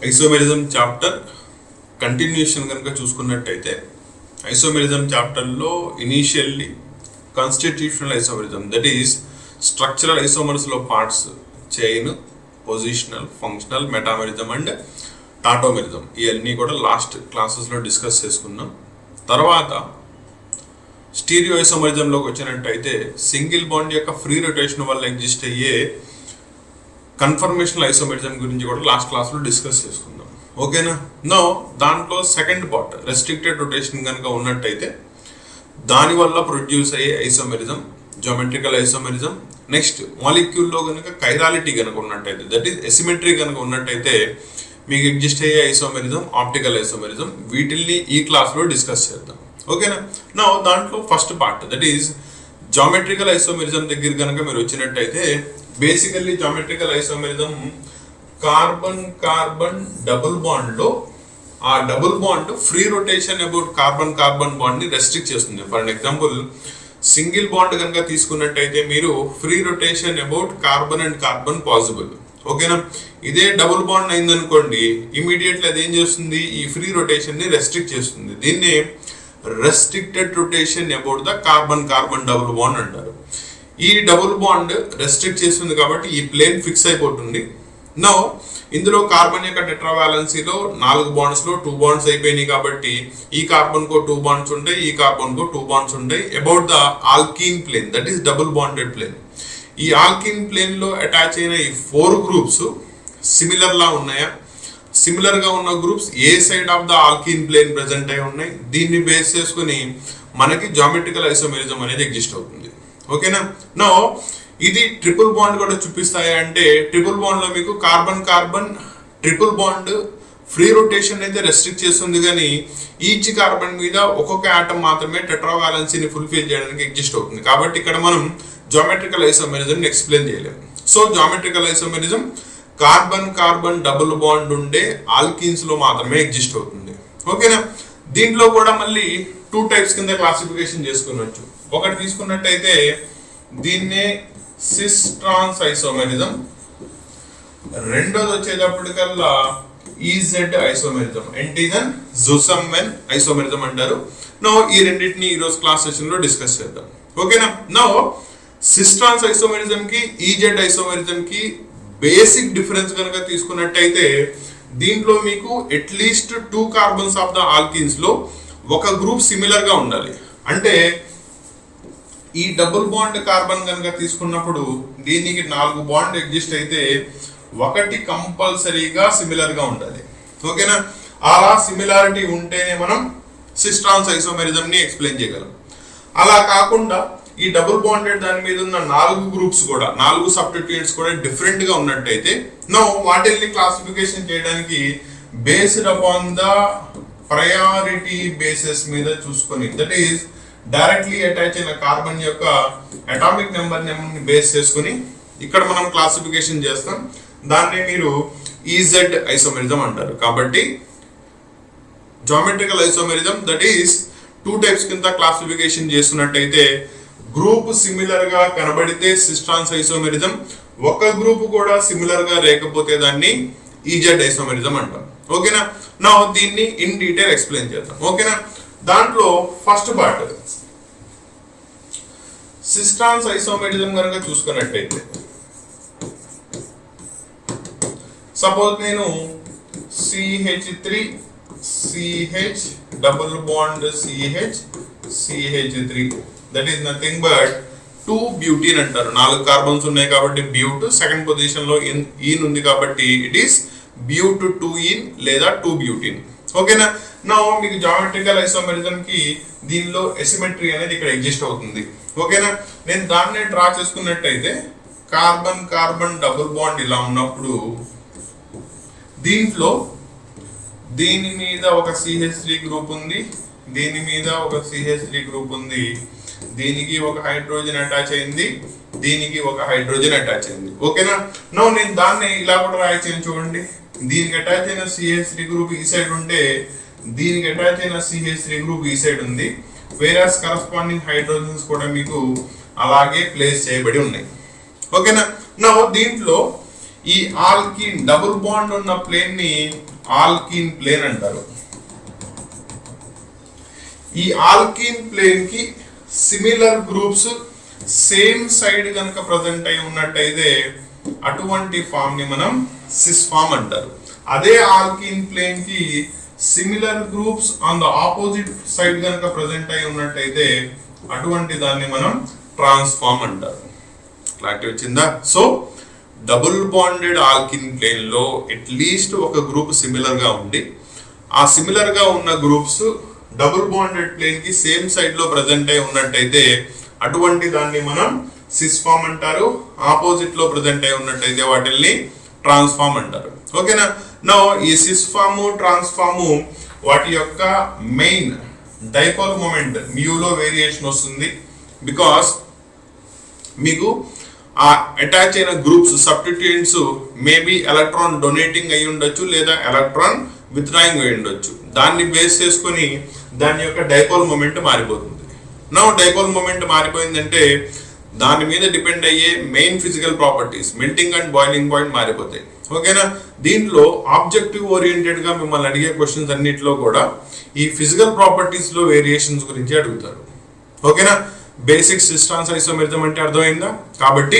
Isomerism chapter continuation కనుక చూసుకున్నట్టయితే isomerism చాప్టర్లో initially constitutional isomerism that is structural ఐసోమర్స్లో parts chain, positional, functional, metamerism and tautomerism ఇవన్నీ కూడా లాస్ట్ క్లాసెస్లో డిస్కస్ చేసుకున్నాం. తర్వాత స్టీరియో ఐసోమెరిజంలోకి వచ్చినట్టయితే సింగిల్ బాండ్ యొక్క ఫ్రీ రొటేషన్ వల్ల ఎగ్జిస్ట్ అయ్యే కన్ఫర్మేషనల్ ఐసోమెరిజం గురించి కూడా లాస్ట్ క్లాస్లో డిస్కస్ చేసుకుందాం. ఓకేనా? నో దాంట్లో సెకండ్ పార్ట్ రెస్ట్రిక్టెడ్ రొటేషన్ కనుక ఉన్నట్టయితే దానివల్ల ప్రొడ్యూస్ అయ్యే ఐసోమెరిజం జియోమెట్రికల్ ఐసోమెరిజం. నెక్స్ట్ మాలిక్యూల్లో కనుక కైరాలిటీ కనుక ఉన్నట్టయితే దట్ ఈస్ ఎసిమెట్రీ కనుక ఉన్నట్టయితే మీకు ఎగ్జిస్ట్ అయ్యే ఐసోమెరిజం ఆప్టికల్ ఐసోమెరిజం. వీటిల్ని ఈ క్లాస్లో డిస్కస్ చేద్దాం. ఓకేనా? నా దాంట్లో first part that is geometrical isomerism దగ్గర కనుక మీరు వచ్చినట్టయితే basically geometrical isomerism carbon carbon double బాండ్లో ఆ double bond free rotation about carbon carbon బాండ్ని రెస్ట్రిక్ట్ చేస్తుంది. ఫర్ ఎగ్జాంపుల్ సింగిల్ బాండ్ కనుక తీసుకున్నట్టయితే మీరు free rotation about carbon and carbon possible. ఓకేనా? ఇదే డబుల్ బాండ్ అయిందనుకోండి ఇమీడియట్లీ అది ఏం చేస్తుంది, ఈ ఫ్రీ రొటేషన్ని రెస్ట్రిక్ట్ చేస్తుంది. దీన్ని restricted rotation about the carbon carbon double bond అంటారు. ఈ డబుల్ బాండ్ రెస్ట్రిక్ట్ చేస్తుంది కాబట్టి ఈ ప్లేన్ ఫిక్స్ అయిపోతుంది. నో ఇందులో కార్బన్ యొక్క టెట్రావాలెన్సీలో 4 బాండ్స్లో 2 బాండ్స్ అయిపోయినాయి కాబట్టి ఈ కార్బన్కో 2 బాండ్స్ ఉంటాయి, ఈ కార్బన్కో 2 బాండ్స్ ఉంటాయి about the alkene plane that is double bonded plane. ఈ ఆల్కీన్ ప్లేన్లో అటాచ్ అయిన ఈ 4 గ్రూప్స్ సిమిలర్లా ఉన్నాయా? సిమిలర్గా ఉన్న గ్రూప్స్ ఏ side of the alkene plane present అయి ఉన్నాయి. దీన్ని బేస్ చేసుకుని మనకి జియోమెట్రికల్ ఐసోమెరిజం అనేది ఎగ్జిస్ట్ అవుతుంది. ఓకేనా? నో ఇది ట్రిపుల్ బాండ్ కూడా చూపిస్తాయి అంటే ట్రిపుల్ బాండ్లో మీకు carbon carbon triple bond free rotation అయితే రెస్ట్రిక్ట్ చేస్తుంది కానీ ఈచ్ కార్బన్ మీద ఒక్కొక్క ఆటం మాత్రమే టెట్రావాలెన్సీని ఫుల్ఫిల్ చేయడానికి ఎగ్జిస్ట్ అవుతుంది. కాబట్టి ఇక్కడ మనం జియోమెట్రికల్ ఐసోమెరిజంని ఎక్స్ప్లెయిన్ చేయలేము. So geometrical isomerism carbon carbon double bond ఉండే ఆల్కీన్స్ లో మాత్రమే ఎగ్జిస్ట్ అవుతుంది. ఓకేనా? దీంట్లో కూడా మళ్ళీ 2 టైప్స్ కింద క్లాసిఫికేషన్ చేసుకున్నచ్చు. ఒకటి తీసుకున్నట్టయితే దీన్నే సిస్ ట్రాన్స్ ఐసోమెరిజం, రెండోది వచ్చేటప్పటికల్లా ఈజెడ్ ఐసోమెరిజం, ఎంటిజన్ జుసమ్మెన్ ఐసోమెరిజం అంటారు. నో ఈ రెండింటిని ఈరోజు క్లాస్ సెషన్ లో డిస్కస్ చేద్దాం. ఓకేనా? నో సిస్ ట్రాన్స్ ఐసోమెరిజం కి ఈజెడ్ ఐసోమెరిజం కి బేసిక్ డిఫరెన్స్ కనుక తీసుకున్నట్టయితే దీంట్లో మీకు at least 2 carbons of the alkenes లో ఒక గ్రూప్ సిమిలర్ గా ఉండాలి. అంటే ఈ డబుల్ బాండ్ కార్బన్ కనుక తీసుకున్నప్పుడు దీనికి 4 బాండ్ ఎగ్జిస్ట్ అయితే ఒకటి కంపల్సరీగా సిమిలర్ గా ఉండాలి. ఓకేనా? అలా సిమిలారిటీ ఉంటేనే మనం సిస్ ట్రాన్స్ ఐసోమెరిజం ని ఎక్స్ప్లెయిన్ చేయగలం. అలా కాకుండా ఈ డబుల్ బాండెడ్ దాని మీద ఉన్న 4 గ్రూప్స్ కూడా 4 సబ్స్టిట్యూయెంట్స్ కూడా డిఫరెంట్ గా ఉన్నట్టయితే నో వాటిని క్లాసిఫికేషన్ చేయడానికి based upon the priority basis మీద చూసుకొని దట్ ఈస్ డైరెక్ట్లీ అటాచ్ అయిన కార్బన్ యొక్క అటామిక్ నెంబర్ ని బేస్ చేసుకుని ఇక్కడ మనం క్లాసిఫికేషన్ చేస్తాం. దాన్ని మీరు ఈజెడ్ ఐసోమెరిజం అంటారు. కాబట్టి geometrical isomerism that is 2 types కింద క్లాసిఫికేషన్ చేస్తున్నట్టయితే గ్రూప్ సిమిలర్ గా కనబడితే సిస్ ట్రాన్స్ ఐసోమెరిజం, ఒక గ్రూప్ కూడా సిమిలర్ గా లేకపోతే దాన్ని ఈజెడ్ ఐసోమెరిజం అంటాం. ఓకేనా? నా దీన్ని ఇన్ డీటెయిల్ ఎక్స్ప్లెయిన్ చేద్దాం. ఓకేనా? దాంట్లో first part sys trans isomerism కనుక చూసుకున్నట్టయితే సపోజ్ నేను CH3 CH double bond CH CH3 that is nothing but 2 butene అంటారు. 4 కార్బన్స్ ఉన్నాయి కాబట్టి బ్యూట్, సెకండ్ పొజిషన్ లో ఈన్ ఉంది కాబట్టి ఇట్ ఈస్ బ్యూట్ 2 ఈన్ లేదా 2 బ్యూటీన్. ఓకేనా? నా మీకు జియోమెట్రికల్ ఐసోమెరిజం కి దీనిలో ఎసిమెట్రీ అనేది ఇక్కడ ఎగ్జిస్ట్ అవుతుంది. ఓకేనా? నేను దాన్నే డ్రా చేసుకున్నట్టయితే కార్బన్ కార్బన్ డబుల్ బాండ్ ఇలా ఉన్నప్పుడు దీంట్లో దీని మీద ఒక CH3 గ్రూప్ ఉంది, దీని మీద ఒక CH3 గ్రూప్ ఉంది, దీనికి ఒక హైడ్రోజన్ అటాచ్ అయింది, దీనికి ఒక హైడ్రోజన్ అటాచ్ అయింది. ఓకేనా? నో నేను దాన్ని ఇలా కూడా రాయొచ్చు. చూడండి, దీనికి అటాచ్ అయిన CH3 గ్రూప్ ఈ సైడ్ ఉంటే దీనికి అటాచ్ అయిన CH3 గ్రూప్ ఈ సైడ్ ఉంది. వేరస్ కరస్పాండింగ్ హైడ్రోజన్స్ కూడా మీకు అలాగే ప్లేస్ చేయబడి ఉన్నాయి. ఓకేనా? నో దీంట్లో ఈ ఆల్కీన్ డబుల్ బాండ్ ఉన్న ప్లేన్ ని ఆల్కీన్ ప్లేన్ అంటారు. ఈ ఆల్కీన్ ప్లేన్ కి సిమిలర్ గ్రూప్స్ సేమ్ సైడ్ కనుక ప్రజెంట్ అయి ఉన్నట్టయితే అటువంటి ఫామ్ ని మనం సిస్ ఫామ్ అంటారు. అదే ఆల్కీన్ ప్లేన్ కి similar groups on the opposite side కనుక ప్రజెంట్ అయి ఉన్నట్టయితే అటువంటి దాన్ని మనం ట్రాన్స్ఫార్మ్ అంటారు. క్లారిటీ వచ్చిందా? So double bonded alkene plane లో అట్లీస్ట్ ఒక గ్రూప్ సిమిలర్ గా ఉండి ఆ సిమిలర్ గా ఉన్న గ్రూప్స్ డబుల్ బాండెడ్ ప్లేన్ కి సేమ్ సైడ్ లో ప్రజెంట్ అయి ఉన్నట్టయితే అటువంటి దాన్ని మనం సిస్ ఫామ్ అంటారు. ఆపోజిట్ లో ప్రజెంట్ అయి ఉన్నట్టయితే వాటిల్ని ట్రాన్స్ఫార్మ్ అంటారు. ఓకేనా? నో ఈ సిస్ ఫామ్ ట్రాన్స్ఫార్మ్ వాటి యొక్క మెయిన్ డైపోల్ మూమెంట్ మ్యూలో వేరియేషన్ వస్తుంది. బికాస్ మీకు ఆ అటాచ్ అయిన groups substituents maybe electron donating అయి ఉండొచ్చు లేదా ఎలక్ట్రాన్ విత్డ్రాయింగ్ అయి ఉండొచ్చు. దాన్ని బేస్ చేసుకొని దాని యొక్క డైపోల్ మూమెంట్ మారిపోతుంది. నో డైపోల్ మూమెంట్ మారిపోయిందంటే దాని మీద డిపెండ్ అయ్యే main physical properties melting and boiling point మారిపోతాయి. ఓకేనా? దీంట్లో ఆబ్జెక్టివ్ ఓరియంటెడ్ గా మిమ్మల్ని అడిగే క్వశ్చన్స్ అన్నిటిలో కూడా ఈ ఫిజికల్ ప్రాపర్టీస్ లో వేరియేషన్స్ గురించి అడుగుతారు. ఓకేనా? బేసిక్ సిస్టాన్స్ ఐసోమెరిజం అంటే అర్థమైందా? కాబట్టి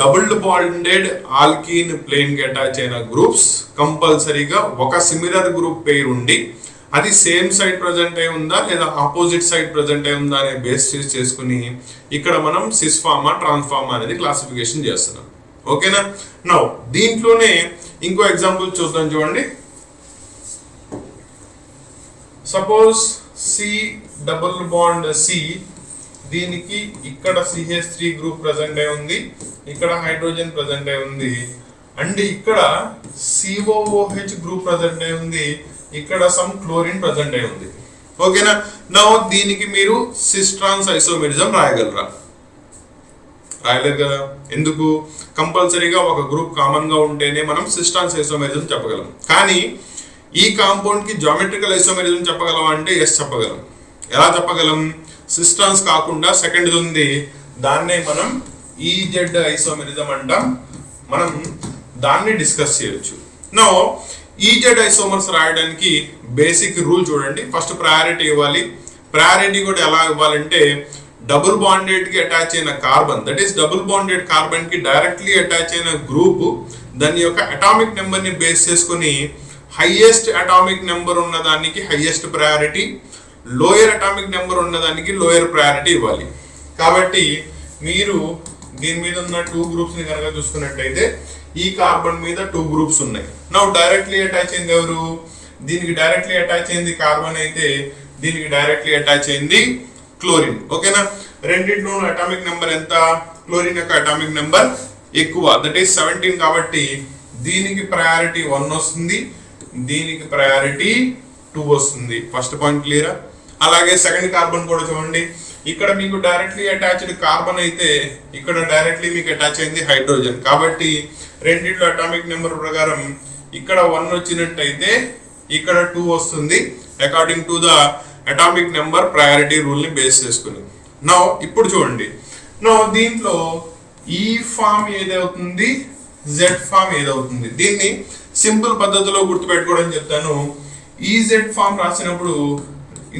డబుల్ బాండెడ్ ఆల్కీన్ ప్లేన్ కి అటాచ్ అయిన గ్రూప్స్ కంపల్సరీగా ఒక సిమిలర్ గ్రూప్ పేరు ఉండి అది సేమ్ సైడ్ ప్రజెంట్ అయి ఉందా లేదా ఆపోజిట్ సైడ్ ప్రజెంట్ అయి ఉందా అనే బేస్ చేసుకుని ఇక్కడ మనం సిస్ ఫార్మా ట్రాన్స్ఫార్మా అనేది క్లాసిఫికేషన్ చేస్తున్నాం. ఓకేనా? నౌ దీంట్లోనే ఇంకో ఎగ్జాంపుల్ చూద్దాం. చూడండి, suppose C double bond C, దీనికి ఇక్కడ CH3 గ్రూప్ ప్రజెంట్ అయి ఉంది, ఇక్కడ హైడ్రోజన్ ప్రజెంట్ అయి ఉంది, అండ్ ఇక్కడ COOH గ్రూప్ ప్రజెంట్ అయి ఉంది, ఇక్కడ సమ్ క్లోరిన్ ప్రజెంట్ అయి ఉంది. ఓకేనా? నౌ దీనికి మీరు సిస్ ట్రాన్స్ ఐసోమెరిజం రాయగలరా? రాయలేరు కదా. ఎందుకు? కంపల్సరీగా ఒక గ్రూప్ కామన్ గా ఉంటేనే మనం సిస్ ట్రాన్స్ ఐసోమెరిజం చెప్పగలం. కానీ ఈ కాంపౌండ్ కి జామెట్రికల్ ఐసోమెరిజం చెప్పగలం అంటే ఎస్ చెప్పగలం. ఎలా చెప్పగలం? సిస్ ట్రాన్స్ కాకుండా సెకండ్ ఉంది, దాన్నే మనం EZ ఐసోమెరిజం అంటాం. మనం దాన్ని డిస్కస్ చేయొచ్చు. నో EZ ఐసోమర్స్ రాయడానికి బేసిక్ రూల్ చూడండి. ఫస్ట్ ప్రయారిటీ ఇవ్వాలి. ప్రయారిటీ కూడా ఎలా ఇవ్వాలంటే డబుల్ బాండెడ్ కి అటాచ్ అయిన carbon, that is double bonded carbon కి డైరెక్ట్లీ అటాచ్ అయిన గ్రూప్ దాని యొక్క అటామిక్ నెంబర్ ని బేస్ చేసుకుని హైయెస్ట్ అటామిక్ నెంబర్ ఉన్న దానికి highest priority, lower atomic number ఉన్న దానికి లోయర్ ప్రయారిటీ ఇవ్వాలి. కాబట్టి మీరు దీని మీద ఉన్న 2 గ్రూప్స్ ని కనుక చూసుకున్నట్టయితే ఈ కార్బన్ మీద 2 గ్రూప్స్ ఉన్నాయి. నౌ డైరెక్ట్లీ అటాచ్ అయింది ఎవరు? దీనికి డైరెక్ట్లీ అటాచ్ అయింది కార్బన్ అయితే దీనికి డైరెక్ట్లీ అటాచ్ అయింది క్లోరిన్. ఓకేనా? రెండింటిలో అటామిక్ నెంబర్ ఎంత? క్లోరిన్ యొక్క అటామిక్ నెంబర్ ఎక్కువ, దట్ ఈస్ 17. కాబట్టి దీనికి ప్రయారిటీ 1 వస్తుంది, దీనికి ప్రయారిటీ 2 వస్తుంది. ఫస్ట్ పాయింట్ క్లియరా? అలాగే సెకండ్ కార్బన్ కూడా చూడండి. ఇక్కడ మీకు డైరెక్ట్లీ అటాచ్డ్ కార్బన్ అయితే ఇక్కడ డైరెక్ట్లీ మీకు అటాచ్ అయింది హైడ్రోజన్. కాబట్టి రెండింటిలో అటామిక్ నెంబర్ ప్రకారం ఇక్కడ 1 వచ్చినట్టయితే ఇక్కడ 2 వస్తుంది, according to the atomic number priority rule ని బేస్ చేసుకుని. నౌ ఇప్పుడు చూడండి, నౌ దీంట్లో ఈ ఫామ్ ఏదవుతుంది, జెడ్ ఫామ్ ఏదవుతుంది. దీన్ని సింపుల్ పద్ధతిలో గుర్తుపెట్టుకోవడం చెప్తాను. EZ ఫామ్ రాసినప్పుడు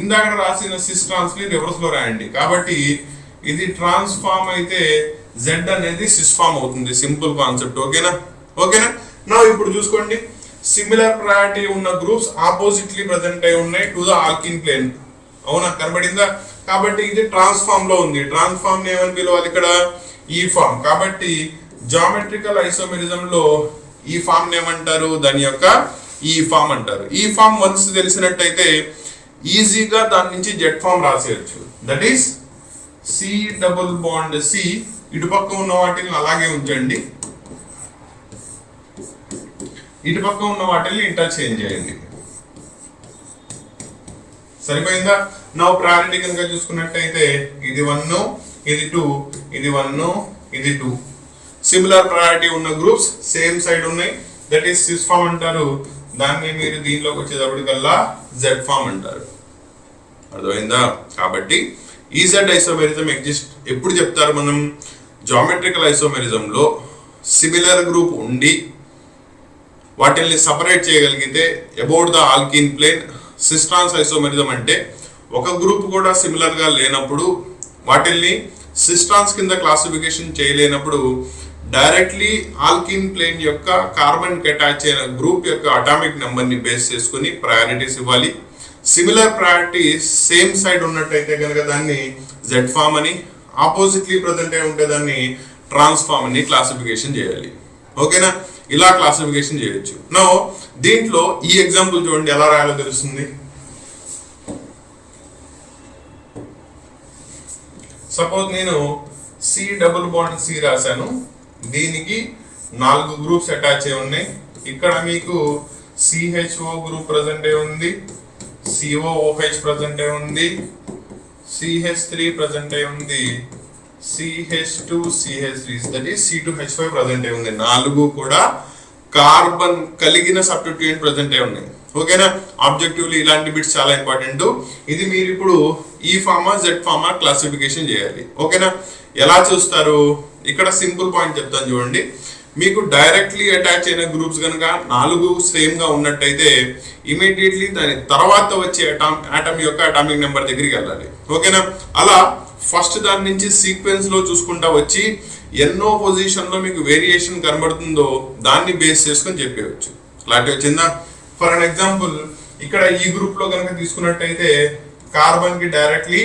ఇందాక రాసిన సిస్ ట్రాన్స్ ని రివర్స్ లో రాయండి. కాబట్టి ఇది ట్రాన్స్ఫార్మ్ అయితే Z అనేది సిస్ ఫామ్ అవుతుంది. Simple concept. ఓకేనా? ఓకేనా? నా ఇప్పుడు చూసుకోండి, సిమిలర్ ప్రయారిటీ ఉన్న గ్రూప్స్ ఆపోజిట్లీ ప్రజెంట్ అయి ఉన్నాయి టు ద ఆల్కిన్ ప్లేన్. అవునా? కనబడిందా? కాబట్టి ఇది ట్రాన్స్ఫార్మ్ లో ఉంది. ట్రాన్స్ఫార్మ్ ఏమని పిలవాలి? ఇక్కడ ఈ ఫామ్. కాబట్టి జామెట్రికల్ ఐసోమెరిజం లో ఈ ఫామ్ ఏమంటారు? దాని యొక్క ఈ ఫామ్ అంటారు. ఈ ఫామ్ వన్స్ తెలిసినట్టయితే ఈజీగా దాని నుంచి జెడ్ ఫామ్ రాసేయచ్చు. That is C double bond C. ఇటుపక్క ఉన్న వాటిని అలాగే ఉంచండి, ఇటుపక్క ఉన్న వాటిని ఇంటర్చేంజ్ చేయండి. సరిపోయిందా? నా ప్రయారిటీ కనుక చూసుకున్నట్టయితే ఇది 1, ఇది 2, ఇది 1, ఇది 2. సిమిలర్ ప్రయారిటీ ఉన్న గ్రూప్స్ సేమ్ సైడ్ ఉన్నాయి, దట్ ఈస్ సిస్ ఫామ్ అంటారు. దాన్ని మీరు దీనిలోకి వచ్చేటప్పటికల్లా జెడ్ ఫామ్ అంటారు. అర్థమైందా? కాబట్టి EZ ఐసోమెరిజం ఎగ్జిస్ట్ ఎప్పుడు చెప్తారు మనం? జామెట్రికల్ ఐసోమెరిజం లో సిమిలర్ గ్రూప్ ఉండి వాటిని సపరేట్ చేయగలిగితే about the alkene plane cis trans isomerism అంటే ఒక గ్రూప్ కూడా సిమిలర్ గా లేనప్పుడు వాటిల్ని సిస్ ట్రాన్స్ కింద క్లాసిఫికేషన్ చేయలేనప్పుడు డైరెక్ట్లీ ఆల్కీన్ ప్లేన్ యొక్క కార్బన్ కి అటాచ్ అయిన గ్రూప్ యొక్క అటామిక్ నెంబర్ ని బేస్ చేసుకుని ప్రయారిటీస్ ఇవ్వాలి. సిమిలర్ ప్రయారిటీస్ సేమ్ సైడ్ ఉన్నట్టయితే కనుక దాన్ని జెడ్ ఫామ్ అని, ఆపోజిట్లీ ప్రజెంట్ అయి ఉంటే దాన్ని ట్రాన్స్ఫార్మ్ అని క్లాసిఫికేషన్ చేయాలి. ఓకేనా, ఇలా క్లాసిఫికేషన్ చేయొచ్చు. నో దీంట్లో ఈ ఎగ్జాంపుల్ చూడండి ఎలా రాయాలో తెలుస్తుంది. సపోజ్ నేను సి డబుల్ బాండ్ సి రాశాను, దీనికి 4 గ్రూప్స్ అటాచ్ అయి ఉన్నాయి. ఇక్కడ మీకు CHO గ్రూప్ ప్రజెంట్ అయి ఉంది, COOH ప్రజెంట్ అయి ఉంది, CH3 ప్రజెంట్ అయి ఉంది, CH2 CH3 that is C2H5 present అయి ఉంది. 4 కూడా కార్బన్ కలిగిన సబ్స్టిట్యూయెంట్ ప్రజెంట్ అయి ఉన్నాయి. ఓకేనా, ఆబ్జెక్టివ్లీ ఇలాంటి బిట్స్ చాలా ఇంపార్టెంట్. ఇది మీరు ఇప్పుడు ఈ ఫార్మా జెడ్ ఫార్మా క్లాసిఫికేషన్ చేయాలి. ఓకేనా, ఎలా చూస్తారు ఇక్కడ సింపుల్ పాయింట్ చెప్తాను చూడండి. మీకు డైరెక్ట్లీ అటాచ్ అయిన గ్రూప్స్ కనుక 4 సేమ్ గా ఉన్నట్టయితే ఇమీడియట్లీ దాని తర్వాత వచ్చే ఆటమ్ యొక్క అటామిక్ నెంబర్ దగ్గరికి వెళ్ళాలి. ఓకేనా, అలా ఫస్ట్ దాని నుంచి సీక్వెన్స్ లో చూసుకుంటా వచ్చి ఎన్నో పొజిషన్ లో మీకు వేరియేషన్ కనబడుతుందో దాన్ని బేస్ చేసుకొని చెప్పవచ్చు. క్లారిటీ వచ్చిందా? ఫర్ అన్ ఎగ్జాంపుల్ ఇక్కడ ఈ గ్రూప్ లో కనుక తీసుకున్నట్టయితే కార్బన్ కి డైరెక్ట్లీ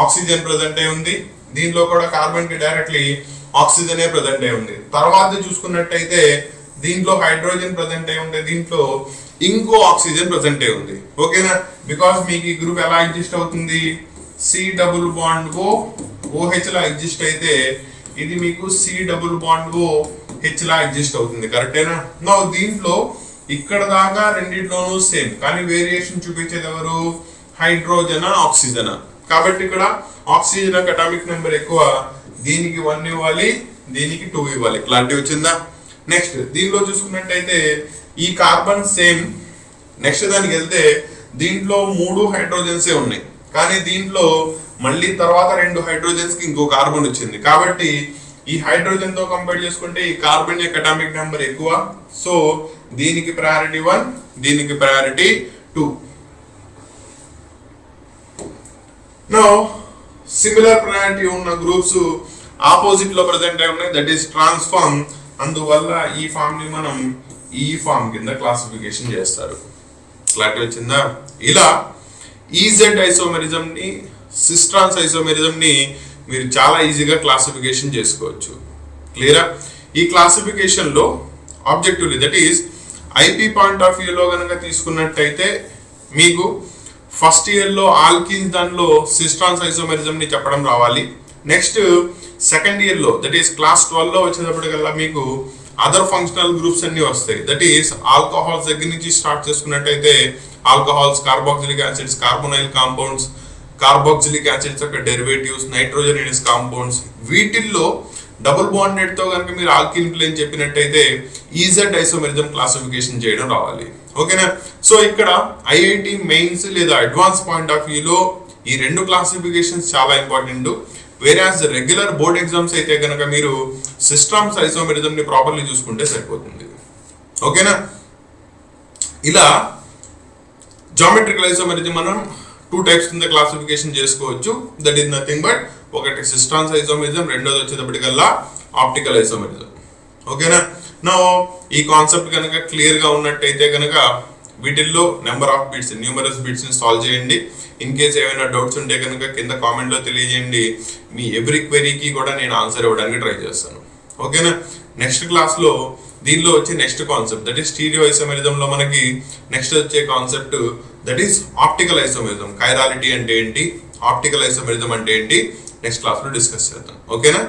ఆక్సిజన్ ప్రజెంట్ అయి ఉంది, దీంట్లో కూడా కార్బన్ కి డైరెక్ట్లీ ఆక్సిజన్ ప్రజెంట్ అయి ఉంది. తర్వాత చూసుకున్నట్టయితే దీంట్లో హైడ్రోజన్ ప్రజెంట్ అయి ఉంటే దీంట్లో ఇంకో ఆక్సిజన్ ప్రజెంట్ అయి ఉంది. ఓకేనా, బికాస్ మీకు ఈ గ్రూప్ ఎలా ఎగ్జిస్ట్ అవుతుంది, C double bond O OH లా ఎగ్జిస్ట్ అయితే ఇది మీకు C double bond O H లా ఎగ్జిస్ట్ అవుతుంది. కరెక్టేనా? నో దీంట్లో ఇక్కడ దాకా రెండిట్లోనూ సేమ్, కానీ వేరియేషన్ చూపించేది ఎవరు, హైడ్రోజనా ఆక్సిజనా. కాబట్టి ఇక్కడ ఆక్సిజన్ అటామిక్ నెంబర్ ఎక్కువ, దీనికి 1 ఇవ్వాలి, దీనికి 2 ఇవ్వాలి. క్లారిటీ వచ్చిందా? నెక్స్ట్ దీనిలో చూసుకున్నట్టయితే ఈ కార్బన్ సేమ్. నెక్స్ట్ దానికి వెళ్తే దీంట్లో 3 హైడ్రోజన్సే ఉన్నాయి, కానీ దీంట్లో మళ్ళీ తర్వాత 2 హైడ్రోజన్స్ కి ఇంకో కార్బన్ వచ్చింది. కాబట్టి ఈ హైడ్రోజన్ తో కంపేర్ చేసుకుంటే ఈ కార్బన్ యొక్క అటామిక్ నెంబర్ ఎక్కువ. సో దీనికి ప్రయారిటీ 1, దీనికి ప్రయారిటీ 2. నో సిమిలర్ ప్రయారిటీ ఉన్న గ్రూప్స్ ఆపోజిట్ లో ప్రెజెంట్ అయి ఉన్నాయి, దట్ ఈస్ ట్రాన్స్ఫార్మ్. అందువల్ల ఈ ఫామ్ ని మనం ఈ ఫామ్ కింద క్లాసిఫికేషన్ చేస్తారు. క్లారిటీ వచ్చిందా? ఇలా ఈజెడ్ ఐసోమెరిజం ని సిస్ ట్రాన్స్ ఐసోమెరిజం ని మీరు చాలా ఈజీగా క్లాసిఫికేషన్ చేసుకోవచ్చు. క్లియరా? ఈ క్లాసిఫికేషన్ లో objectively that is IP point of వ్యూలో కనుక తీసుకున్నట్టయితే మీకు ఫస్ట్ ఇయర్ లో ఆల్కీన్స్ దానిలో సిస్ ట్రాన్స్ ఐసోమెరిజం ని చెప్పడం రావాలి. నెక్స్ట్ సెకండ్ ఇయర్ లో దట్ ఈస్ క్లాస్ 12 లో వచ్చేటప్పటికల్లా మీకు అదర్ ఫంక్షనల్ గ్రూప్స్ అన్ని వస్తాయి. దట్ ఈస్ ఆల్కహాల్స్ దగ్గర నుంచి స్టార్ట్ చేసుకున్నట్టయితే alcohols, carboxylic acids, carbonyl compounds, carboxylic acids యొక్క డెరివేటివ్స్, నైట్రోజనస్ కాంపౌండ్స్, వీటిల్లో డబుల్ బాండెడ్ తో కనుక మీరు ఆల్కిన్ ప్లేన్ చెప్పినట్టయితే ఈజెడ్ ఐసోమెరిజం క్లాసిఫికేషన్ చేయడం రావాలి. ఓకేనా? సో ఇక్కడ ఐఐటి మెయిన్స్ లేదా అడ్వాన్స్ పాయింట్ ఆఫ్ వ్యూలో ఈ 2 క్లాసిఫికేషన్స్ చాలా important. Whereas regular board exams అయితే కనుక మీరు సిస్ ట్రాన్స్ ఐసోమెరిజం ని ప్రాపర్లీ చూసుకుంటే సరిపోతుంది. ఓకేనా? ఇలా జామెట్రికల్ ఐసోమెరిజం మనం 2 టైప్స్ కింద క్లాసిఫికేషన్ చేసుకోవచ్చు. దట్ ఈస్ నథింగ్ బట్ ఒకటి సిస్ ట్రాన్స్ ఐసోమెరిజం, రెండోది వచ్చేటప్పటికల్లా ఆప్టికల్ ఐసోమెరిజం. ఓకేనా? నో ఈ కాన్సెప్ట్ కనుక క్లియర్ గా ఉన్నట్టయితే కనుక వీటిల్లో number of bits, numerous bits ని సాల్వ్ చేయండి. ఇన్ కేస్ ఏమైనా డౌట్స్ ఉంటే కనుక కింద కామెంట్ లో తెలియజేయండి. మీ ఎవ్రీ క్వెరీకి కూడా నేను ఆన్సర్ ఇవ్వడానికి ట్రై చేస్తాను. ఓకేనా? నెక్స్ట్ క్లాస్ లో దీనిలో వచ్చే next concept that is stereo isomerism లో మనకి నెక్స్ట్ వచ్చే concept that is optical isomerism. Chirality అంటే ఏంటి, ఆప్టికల్ ఐసోమెరిజం అంటే ఏంటి, నెక్స్ట్ క్లాస్ లో డిస్కస్ చేద్దాం. ఓకేనా?